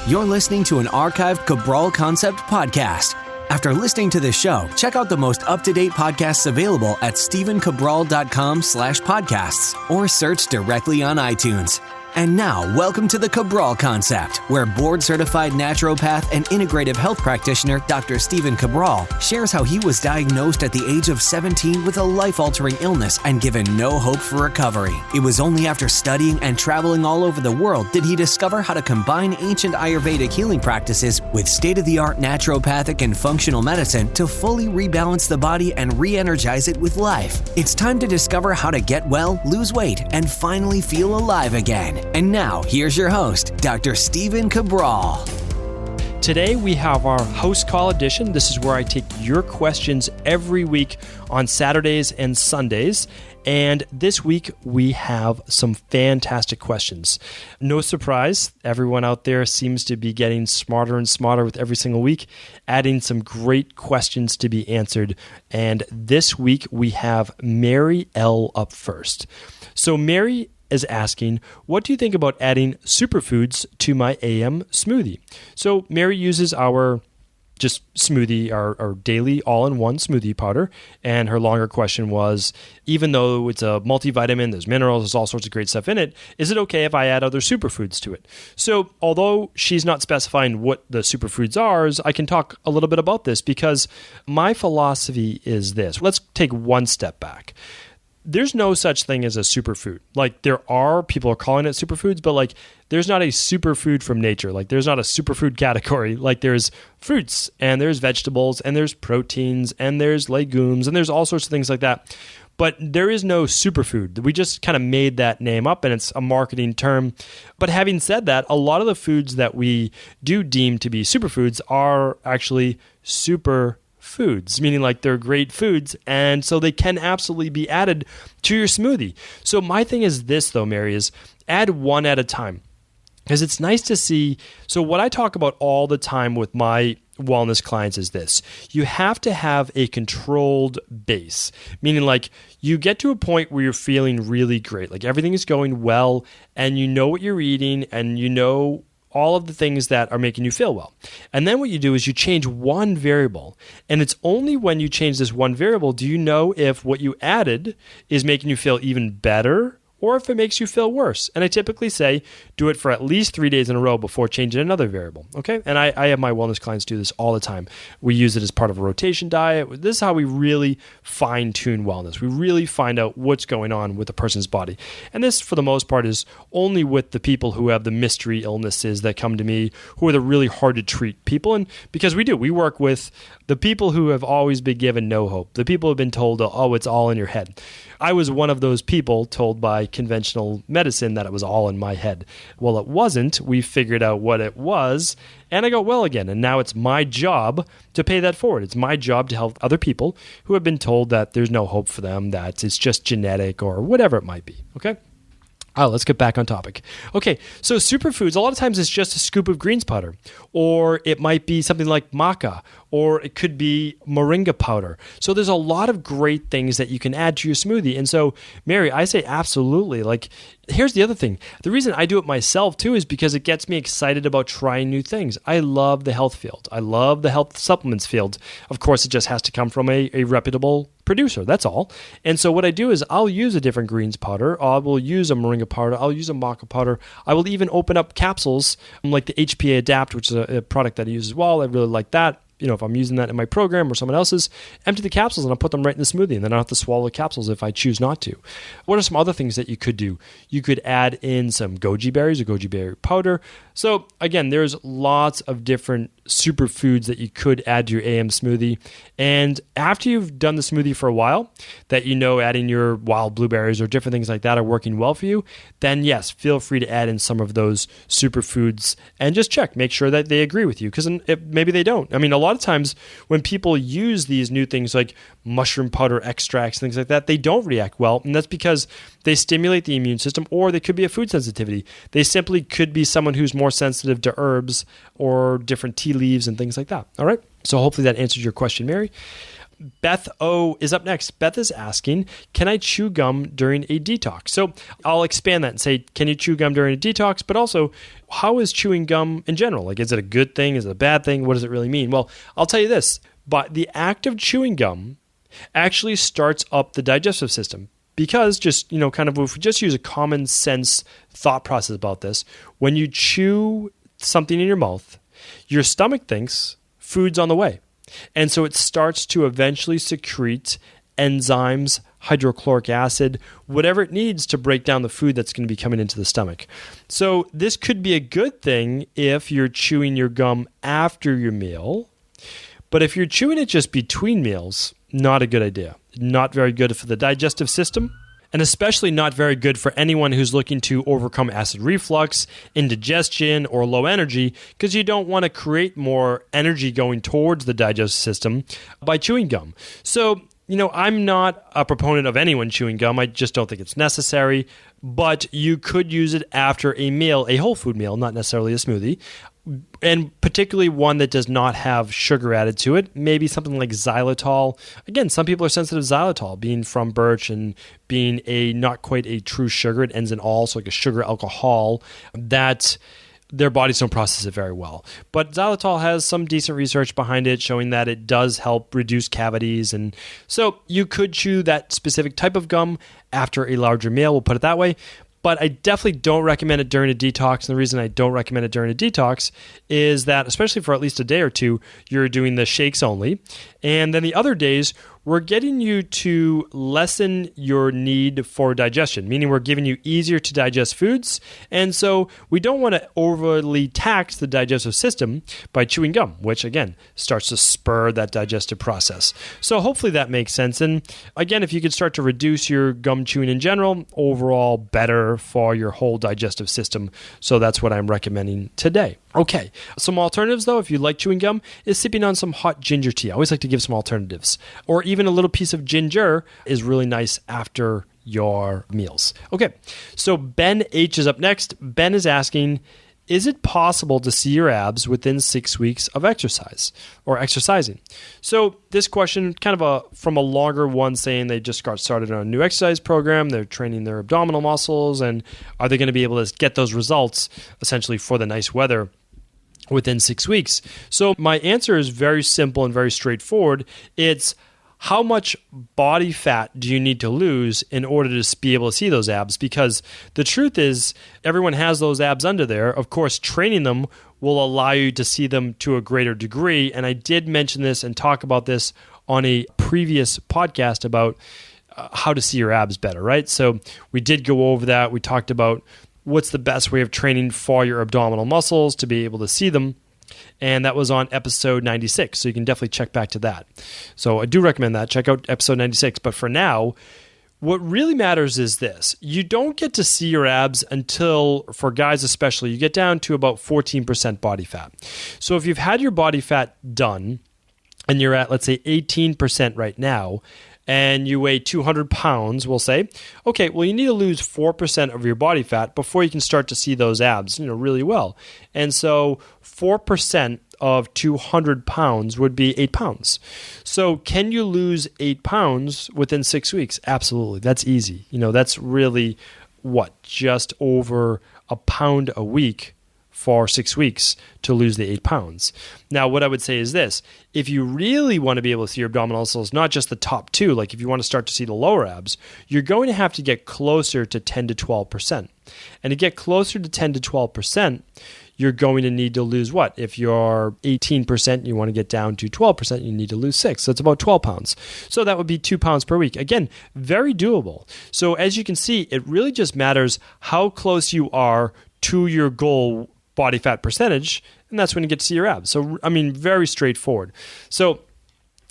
You're listening to an archived Cabral Concept podcast. After listening to this show, check out the most up-to-date podcasts available at stephencabral.com/podcasts or search directly on iTunes. And now, welcome to the Cabral Concept, where board-certified naturopath and integrative health practitioner Dr. Stephen Cabral shares how he was diagnosed at the age of 17 with a life-altering illness and given no hope for recovery. It was only after studying and traveling all over the world did he discover how to combine ancient Ayurvedic healing practices with state-of-the-art naturopathic and functional medicine to fully rebalance the body and re-energize it with life. It's time to discover how to get well, lose weight, and finally feel alive again. And now, here's your host, Dr. Stephen Cabral. Today, we have our HouseCall edition. This is where I take your questions every week on Saturdays and Sundays. And this week, we have some fantastic questions. No surprise, everyone out there seems to be getting smarter and smarter with every single week, adding some great questions to be answered. And this week, we have Mary L. up first. So Mary is asking, what do you think about adding superfoods to my AM smoothie? So Mary uses our just smoothie, our daily all-in-one smoothie powder. And her longer question was, even though it's a multivitamin, there's minerals, there's all sorts of great stuff in it, is it okay if I add other superfoods to it? So although she's not specifying what the superfoods are, I can talk a little bit about this because my philosophy is this. Let's take one step back. There's no such thing as a superfood. Like people are calling it superfoods, but like there's not a superfood from nature. Like there's not a superfood category. Like there's fruits and there's vegetables and there's proteins and there's legumes and there's all sorts of things like that. But there is no superfood. We just kind of made that name up and it's a marketing term. But having said that, a lot of the foods that we do deem to be superfoods are actually superfoods, meaning like they're great foods, and so they can absolutely be added to your smoothie. So my thing is this though, Mary, is add one at a time. Because it's nice to see, so what I talk about all the time with my wellness clients is this. You have to have a controlled base, meaning like you get to a point where you're feeling really great, like everything is going well, and you know what you're eating, and you know all of the things that are making you feel well. And then what you do is you change one variable. And it's only when you change this one variable do you know if what you added is making you feel even better or if it makes you feel worse. And I typically say, do it for at least 3 days in a row before changing another variable, okay? And I have my wellness clients do this all the time. We use it as part of a rotation diet. This is how we really fine-tune wellness. We really find out what's going on with a person's body. And this, for the most part, is only with the people who have the mystery illnesses that come to me, who are the really hard-to-treat people. And because we work with the people who have always been given no hope, the people who have been told, oh, it's all in your head. I was one of those people told by conventional medicine that it was all in my head. Well, it wasn't. We figured out what it was, and I got well again. And now it's my job to pay that forward. It's my job to help other people who have been told that there's no hope for them, that it's just genetic or whatever it might be. Okay? Let's get back on topic. Okay, so superfoods, a lot of times it's just a scoop of greens powder, or it might be something like maca, or it could be moringa powder. So there's a lot of great things that you can add to your smoothie. And so, Mary, I say absolutely. Like, here's the other thing. The reason I do it myself too is because it gets me excited about trying new things. I love the health field. I love the health supplements field. Of course, it just has to come from a reputable producer. That's all. And so what I do is I'll use a different greens powder. I will use a moringa powder. I'll use a maca powder. I will even open up capsules like the HPA Adapt, which is a product that I use as well. I really like that. If I'm using that in my program or someone else's, empty the capsules and I'll put them right in the smoothie, and then I don't have to swallow the capsules if I choose not to. What are some other things that you could do? You could add in some goji berries or goji berry powder. So again, there's lots of different superfoods that you could add to your AM smoothie. And after you've done the smoothie for a while, that adding your wild blueberries or different things like that are working well for you, then yes, feel free to add in some of those superfoods and just check, make sure that they agree with you, because maybe they don't. I mean, a lot of times when people use these new things like mushroom powder extracts, things like that, they don't react well. And that's because they stimulate the immune system, or they could be a food sensitivity. They simply could be someone who's more sensitive to herbs or different tea leaves and things like that. All right. So hopefully that answers your question, Mary. Beth O is up next. Beth is asking, can I chew gum during a detox? So I'll expand that and say, can you chew gum during a detox? But also, how is chewing gum in general? Like, is it a good thing? Is it a bad thing? What does it really mean? Well, I'll tell you this, but the act of chewing gum actually starts up the digestive system. Because just, kind of if we just use a common sense thought process about this, when you chew something in your mouth, your stomach thinks food's on the way. And so it starts to eventually secrete enzymes, hydrochloric acid, whatever it needs to break down the food that's going to be coming into the stomach. So this could be a good thing if you're chewing your gum after your meal. But if you're chewing it just between meals, not a good idea. Not very good for the digestive system. And especially not very good for anyone who's looking to overcome acid reflux, indigestion, or low energy, because you don't want to create more energy going towards the digestive system by chewing gum. So, I'm not a proponent of anyone chewing gum. I just don't think it's necessary. But you could use it after a meal, a whole food meal, not necessarily a smoothie. And particularly one that does not have sugar added to it, maybe something like xylitol. Again, some people are sensitive to xylitol, being from birch and being not quite a true sugar. It ends in all, so like a sugar alcohol, that their bodies don't process it very well. But xylitol has some decent research behind it showing that it does help reduce cavities. And so you could chew that specific type of gum after a larger meal, we'll put it that way. But I definitely don't recommend it during a detox. And the reason I don't recommend it during a detox is that, especially for at least a day or two, you're doing the shakes only. And then the other days, we're getting you to lessen your need for digestion, meaning we're giving you easier to digest foods. And so we don't want to overly tax the digestive system by chewing gum, which again starts to spur that digestive process. So hopefully that makes sense. And again, if you could start to reduce your gum chewing in general, overall better for your whole digestive system. So that's what I'm recommending today. Okay, some alternatives though, if you like chewing gum, is sipping on some hot ginger tea. I always like to give some alternatives. Or even a little piece of ginger is really nice after your meals. Okay, so Ben H is up next. Ben is asking, is it possible to see your abs within 6 weeks of exercise or exercising? So this question, kind of from a longer one, saying they just got started on a new exercise program, they're training their abdominal muscles, and are they going to be able to get those results essentially for the nice weather within 6 weeks? So my answer is very simple and very straightforward. It's how much body fat do you need to lose in order to be able to see those abs? Because the truth is, everyone has those abs under there. Of course, training them will allow you to see them to a greater degree. And I did mention this and talk about this on a previous podcast about how to see your abs better, right? So we did go over that. We talked about what's the best way of training for your abdominal muscles to be able to see them. And that was on episode 96. So you can definitely check back to that. So I do recommend that. Check out episode 96. But for now, what really matters is this. You don't get to see your abs until, for guys especially, you get down to about 14% body fat. So if you've had your body fat done and you're at, let's say, 18% right now, and you weigh 200 pounds, we'll say, okay, well, you need to lose 4% of your body fat before you can start to see those abs, really well. And so 4% of 200 pounds would be 8 pounds. So can you lose 8 pounds within 6 weeks? Absolutely. That's easy. That's really, just over a pound a week for 6 weeks to lose the 8 pounds. Now, what I would say is this. If you really want to be able to see your abdominal muscles, not just the top two, like if you want to start to see the lower abs, you're going to have to get closer to 10 to 12%. And to get closer to 10 to 12%, you're going to need to lose what? If you're 18%, you want to get down to 12%, you need to lose 6. So it's about 12 pounds. So that would be 2 pounds per week. Again, very doable. So as you can see, it really just matters how close you are to your goal body fat percentage, and that's when you get to see your abs. So, very straightforward. So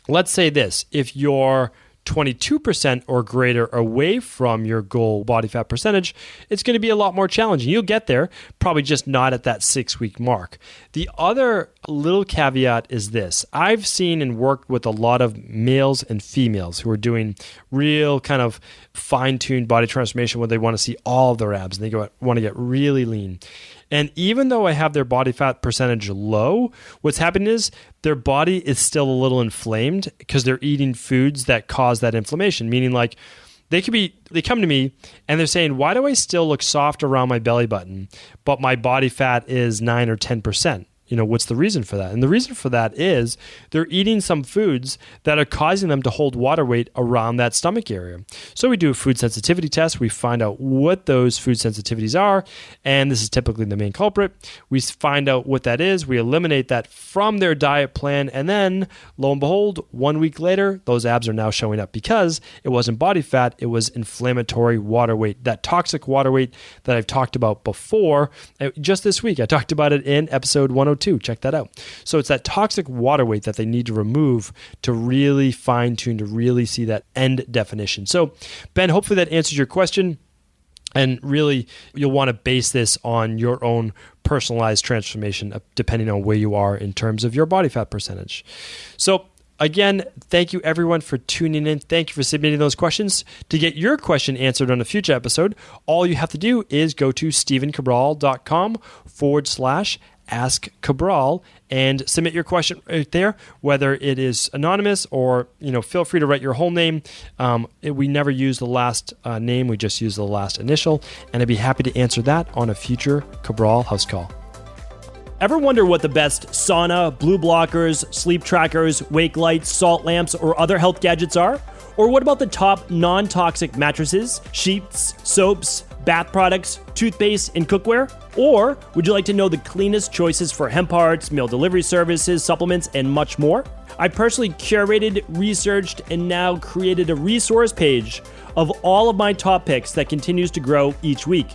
let's say this. If you're 22% or greater away from your goal body fat percentage, it's going to be a lot more challenging. You'll get there, probably just not at that 6 week mark. The other little caveat is this. I've seen and worked with a lot of males and females who are doing real kind of fine-tuned body transformation where they want to see all of their abs and they want to get really lean. And even though I have their body fat percentage low, what's happening is their body is still a little inflamed because they're eating foods that cause that inflammation. Meaning like they come to me and they're saying, why do I still look soft around my belly button, but my body fat is 9 or 10%? What's the reason for that? And the reason for that is they're eating some foods that are causing them to hold water weight around that stomach area. So we do a food sensitivity test. We find out what those food sensitivities are, and this is typically the main culprit. We find out what that is. We eliminate that from their diet plan, and then, lo and behold, 1 week later, those abs are now showing up because it wasn't body fat, it was inflammatory water weight, that toxic water weight that I've talked about before. Just this week, I talked about it in episode 102. Check that out. So it's that toxic water weight that they need to remove to really fine tune, to really see that end definition. So Ben, hopefully that answers your question. And really, you'll want to base this on your own personalized transformation, depending on where you are in terms of your body fat percentage. So again, thank you everyone for tuning in. Thank you for submitting those questions. To get your question answered on a future episode, all you have to do is go to stevencabral.com/Ask Cabral and submit your question right there, whether it is anonymous or, feel free to write your whole name. We never use the last name. We just use the last initial, and I'd be happy to answer that on a future Cabral House Call. Ever wonder what the best sauna, blue blockers, sleep trackers, wake lights, salt lamps, or other health gadgets are? Or what about the top non-toxic mattresses, sheets, soaps, bath products, toothpaste, and cookware? Or would you like to know the cleanest choices for hemp parts, meal delivery services, supplements, and much more? I personally curated, researched, and now created a resource page of all of my top picks that continues to grow each week.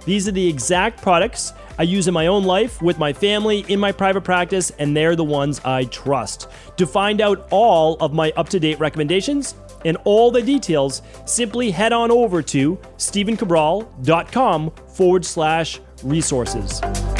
These are the exact products I use in my own life, with my family, in my private practice, and they're the ones I trust. To find out all of my up-to-date recommendations and all the details, simply head on over to stevencabral.com/resources.